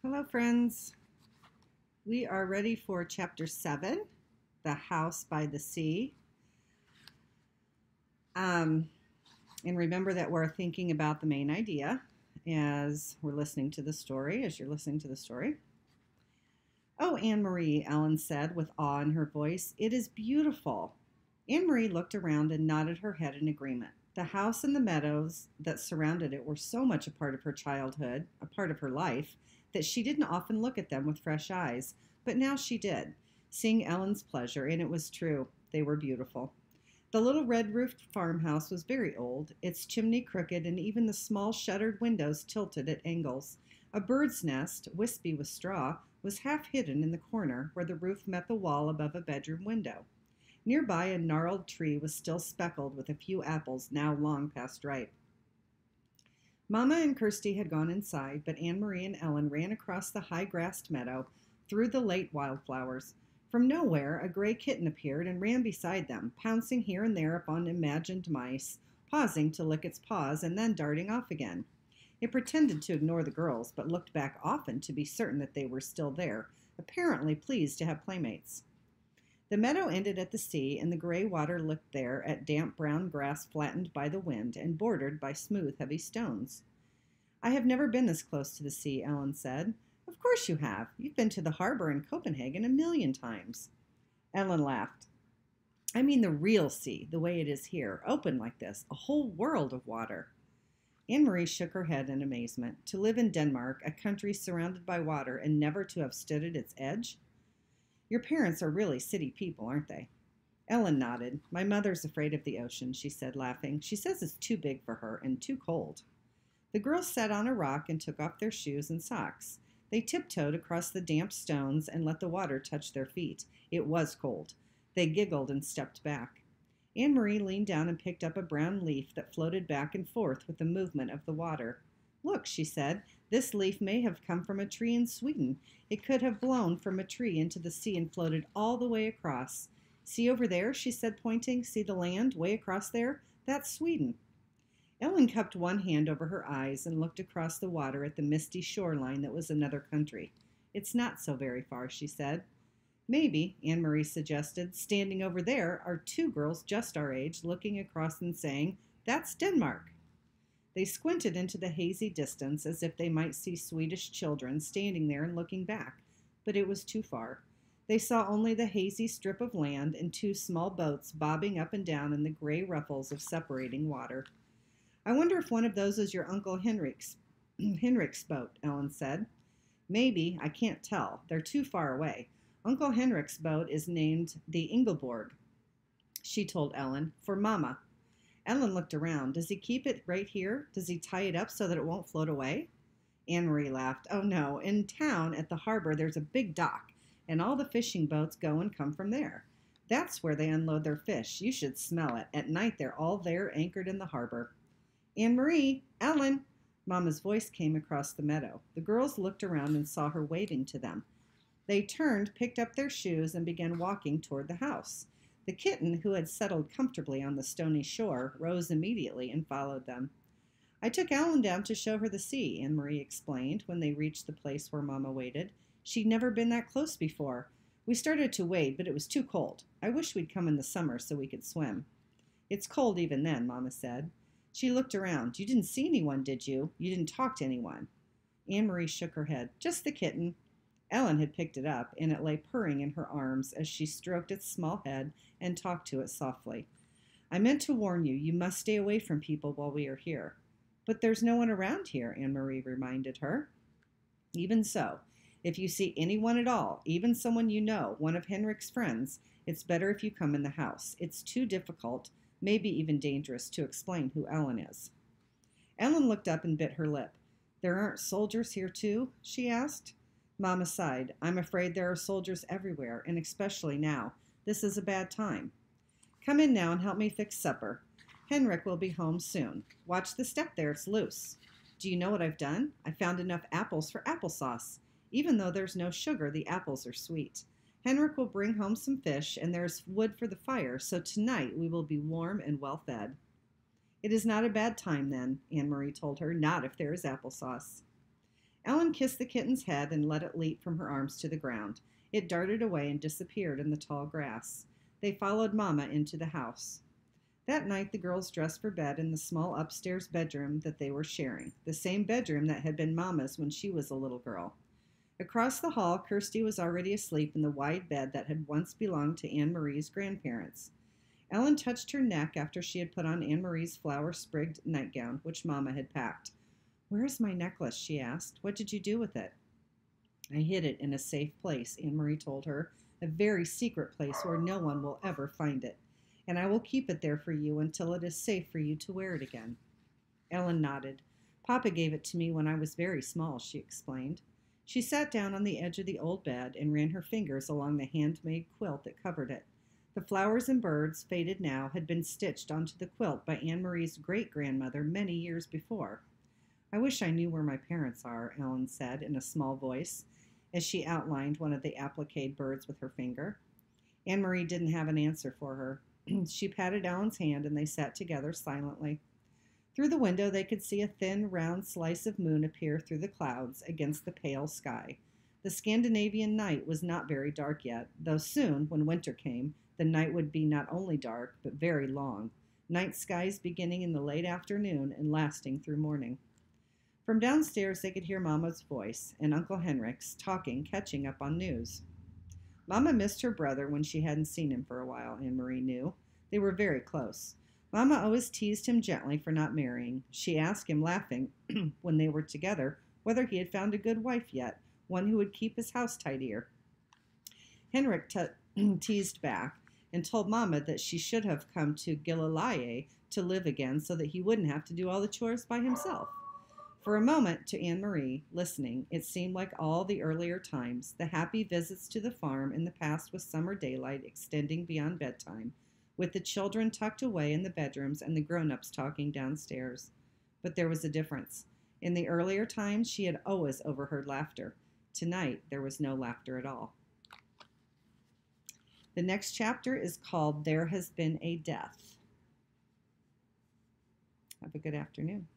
Hello, friends. We are ready for Chapter 7, The House by the Sea. Um, and remember that we're thinking about the main idea as we're listening to the story, as you're listening to the story. Oh, Anne Marie, Ellen said with awe in her voice, it is beautiful. Anne Marie looked around and nodded her head in agreement. The house and the meadows that surrounded it were so much a part of her childhood, a part of her life, that she didn't often look at them with fresh eyes, but now she did, seeing Ellen's pleasure, and it was true. They were beautiful. The little red-roofed farmhouse was very old, its chimney crooked and even the small shuttered windows tilted at angles. A bird's nest, wispy with straw, was half hidden in the corner where the roof met the wall above a bedroom window. Nearby, a gnarled tree was still speckled with a few apples now long past ripe. Mamma and Kirsty had gone inside, but Anne Marie and Ellen ran across the high-grassed meadow, through the late wildflowers. From nowhere, a gray kitten appeared and ran beside them, pouncing here and there upon imagined mice, pausing to lick its paws and then darting off again. It pretended to ignore the girls, but looked back often to be certain that they were still there, apparently pleased to have playmates. The meadow ended at the sea, and the gray water looked there at damp brown grass flattened by the wind and bordered by smooth, heavy stones. I have never been this close to the sea, Ellen said. Of course you have. You've been to the harbor in Copenhagen 1,000,000 times. Ellen laughed. I mean the real sea, the way it is here, open like this, a whole world of water. Anne-Marie shook her head in amazement. To live in Denmark, a country surrounded by water, and never to have stood at its edge? Your parents are really city people, aren't they? Ellen nodded. My mother's afraid of the ocean, she said, laughing. She says it's too big for her and too cold. The girls sat on a rock and took off their shoes and socks. They tiptoed across the damp stones and let the water touch their feet. It was cold. They giggled and stepped back. Anne-Marie leaned down and picked up a brown leaf that floated back and forth with the movement of the water. Look, she said, this leaf may have come from a tree in Sweden. It could have blown from a tree into the sea and floated all the way across. See over there, she said, pointing. See the land way across there? That's Sweden. Ellen cupped one hand over her eyes and looked across the water at the misty shoreline that was another country. It's not so very far, she said. Maybe, Anne-Marie suggested, standing over there are two girls just our age looking across and saying, that's Denmark. They squinted into the hazy distance as if they might see Swedish children standing there and looking back, but it was too far. They saw only the hazy strip of land and two small boats bobbing up and down in the gray ruffles of separating water. I wonder if one of those is your Uncle Henrik's boat, Ellen said. Maybe, I can't tell. They're too far away. Uncle Henrik's boat is named the Ingeborg, she told Ellen, for Mama. Ellen looked around. Does he keep it right here? Does he tie it up so that it won't float away? Anne-Marie laughed. Oh, no. In town at the harbor, there's a big dock, and all the fishing boats go and come from there. That's where they unload their fish. You should smell it. At night, they're all there anchored in the harbor. Anne-Marie! Ellen! Mama's voice came across the meadow. The girls looked around and saw her waving to them. They turned, picked up their shoes, and began walking toward the house. The kitten, who had settled comfortably on the stony shore, rose immediately and followed them. I took Ellen down to show her the sea, Anne-Marie explained when they reached the place where Mama waited. She'd never been that close before. We started to wade, but it was too cold. I wish we'd come in the summer so we could swim. It's cold even then, Mama said. She looked around. You didn't see anyone, did you? You didn't talk to anyone. Anne-Marie shook her head. Just the kitten. Ellen had picked it up, and it lay purring in her arms as she stroked its small head and talked to it softly. I meant to warn you, you must stay away from people while we are here. But there's no one around here, Anne-Marie reminded her. Even so, if you see anyone at all, even someone you know, one of Henrik's friends, it's better if you come in the house. It's too difficult, maybe even dangerous, to explain who Ellen is. Ellen looked up and bit her lip. There aren't soldiers here too? She asked. Mama sighed. I'm afraid there are soldiers everywhere, and especially now. This is a bad time. Come in now and help me fix supper. Henrik will be home soon. Watch the step there, it's loose. Do you know what I've done? I found enough apples for applesauce. Even though there's no sugar, the apples are sweet. Henrik will bring home some fish, and there's wood for the fire, so tonight we will be warm and well fed. It is not a bad time then, Anne-Marie told her, not if there is applesauce. Ellen kissed the kitten's head and let it leap from her arms to the ground. It darted away and disappeared in the tall grass. They followed Mama into the house. That night the girls dressed for bed in the small upstairs bedroom that they were sharing, the same bedroom that had been Mama's when she was a little girl. Across the hall, Kirsty was already asleep in the wide bed that had once belonged to Anne Marie's grandparents. Ellen touched her neck after she had put on Anne Marie's flower-sprigged nightgown, which Mama had packed. "Where is my necklace?" she asked. "What did you do with it?" "I hid it in a safe place," Anne Marie told her, "a very secret place where no one will ever find it. And I will keep it there for you until it is safe for you to wear it again." Ellen nodded. "Papa gave it to me when I was very small," she explained. She sat down on the edge of the old bed and ran her fingers along the handmade quilt that covered it. The flowers and birds, faded now, had been stitched onto the quilt by Anne Marie's great-grandmother many years before. "I wish I knew where my parents are," Ellen said in a small voice, as she outlined one of the appliqued birds with her finger. Anne Marie didn't have an answer for her. She patted Ellen's hand, and they sat together silently. Through the window they could see a thin, round slice of moon appear through the clouds against the pale sky. The Scandinavian night was not very dark yet, though soon, when winter came, the night would be not only dark, but very long, night skies beginning in the late afternoon and lasting through morning. From downstairs they could hear Mama's voice and Uncle Henrik's talking, catching up on news. Mama missed her brother when she hadn't seen him for a while, Anne Marie knew. They were very close. Mama always teased him gently for not marrying. She asked him, laughing, when they were together, whether he had found a good wife yet, one who would keep his house tidier. Henrik teased back and told Mama that she should have come to Galilee to live again so that he wouldn't have to do all the chores by himself. For a moment, to Anne Marie, listening, it seemed like all the earlier times, the happy visits to the farm in the past with summer daylight extending beyond bedtime, with the children tucked away in the bedrooms and the grown-ups talking downstairs. But there was a difference. In the earlier times, she had always overheard laughter. Tonight, there was no laughter at all. The next chapter is called There Has Been a Death. Have a good afternoon.